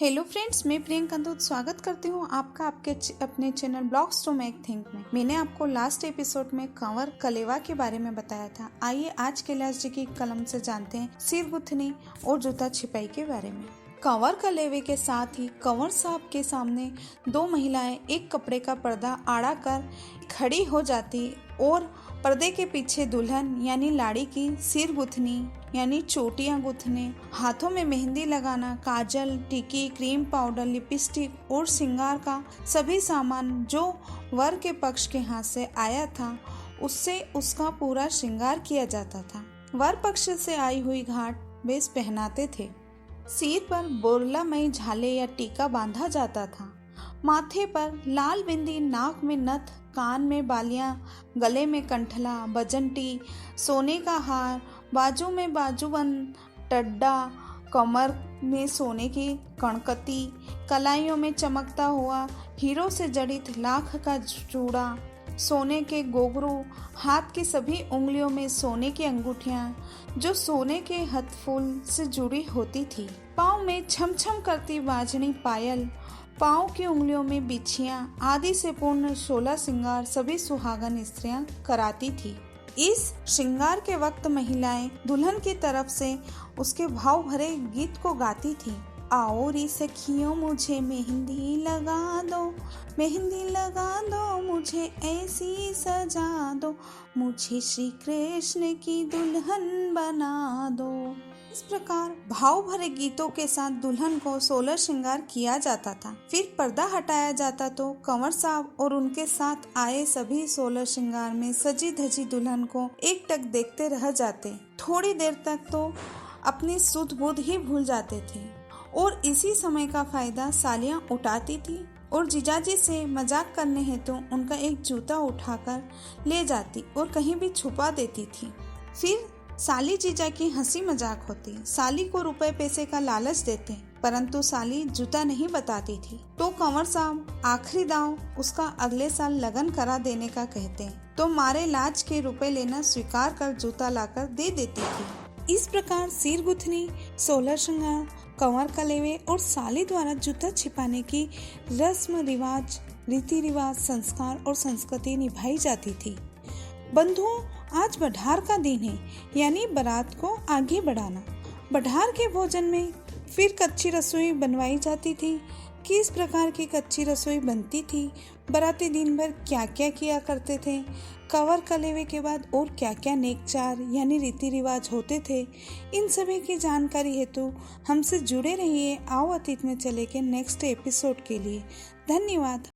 Hello friends, मैं प्रियंका दूत स्वागत करती हूँ आपका आपके अपने channel blogs to make think में। मैंने आपको लास्ट एपिसोड में कंवर कलेवा के बारे में बताया था। आइए आज कैलाश जी की कलम से जानते हैं सिर गुथनी और जूता छिपाई के बारे में। कंवर कलेवे के साथ ही कंवर साहब के सामने दो महिलाएं एक कपड़े का पर्दा आड़ा कर खड़ी हो जाती और पर्दे के पीछे दुल्हन यानी लाड़ी की सिर गुथनी यानी चोटियां गुथने, हाथों में मेहंदी लगाना, काजल, टिकी, क्रीम पाउडर, लिपस्टिक और श्रृंगार का सभी सामान जो वर के पक्ष के हाथ से आया था उससे उसका पूरा श्रृंगार किया जाता था। वर पक्ष से आई हुई घाट बेस पहनाते थे। सिर पर बोरलामयी झाले या टीका बांधा जाता था। माथे पर लाल बिंदी, नाक में नथ, कान में बालियां, गले में कंठला, बजंटी, सोने का हार, बाजू में बाजूबंद, टड्डा, कमर में सोने की कणकती, कलाइयों में चमकता हुआ हीरो से जड़ित लाख का चूड़ा, सोने के गोगरू, हाथ की सभी उंगलियों में सोने की अंगूठियां जो सोने के हथफूल से जुड़ी होती थी, पाँव में छम-छम करती बाजनी पायल, पाँव की उंगलियों में बिछियां आदि से पूर्ण 16 श्रृंगार सभी सुहागन स्त्रियां कराती थी। इस श्रृंगार के वक्त महिलाएं दुल्हन की तरफ से उसके भाव भरे गीत को गाती थी। आओ री सखियों मुझे मेहंदी लगा दो, मेहंदी लगा दो, मुझे ऐसी सजा दो, मुझे श्री कृष्ण की दुल्हन बना दो। इस प्रकार भाव भरे गीतों के साथ दुल्हन को 16 श्रृंगार किया जाता था। फिर पर्दा हटाया जाता तो कंवर साहब और उनके साथ आए सभी 16 श्रृंगार में सजी धजी दुल्हन को एकटक देखते रह जाते। थोड़ी देर तक तो अपनी सुध बुध ही भूल जाते थे और इसी समय का फायदा सालियां उठाती थी और जीजाजी से मजाक करने हेतु उनका एक जूता उठाकर ले जाती और कहीं भी छुपा देती थी। फिर साली जीजा की हंसी मजाक होती। साली को रुपए पैसे का लालच देते, परंतु साली जूता नहीं बताती थी तो कंवर साहब आखिरी दांव उसका अगले साल लगन करा देने का कहते तो मारे लाज के रुपए लेना स्वीकार कर जूता लाकर दे देती थी। इस प्रकार सिर गुथनी, 16 श्रृंगार, कंवर कलेवे और साली द्वारा जूता छिपाने की रस्म रिवाज, रीति रिवाज, संस्कार और संस्कृति निभाई जाती थी। बंधुओं, आज बढार का दिन है, यानी बारात को आगे बढ़ाना। बढार के भोजन में फिर कच्ची रसोई बनवाई जाती थी। किस प्रकार की कच्ची रसोई बनती थी, बाराती दिन भर क्या क्या किया करते थे, कंवर कलेवे के बाद और क्या क्या नेकचार यानी रीति रिवाज होते थे, इन सभी की जानकारी हेतु हमसे जुड़े रहिए। आओ अतीत में चले के नेक्स्ट एपिसोड के लिए। धन्यवाद।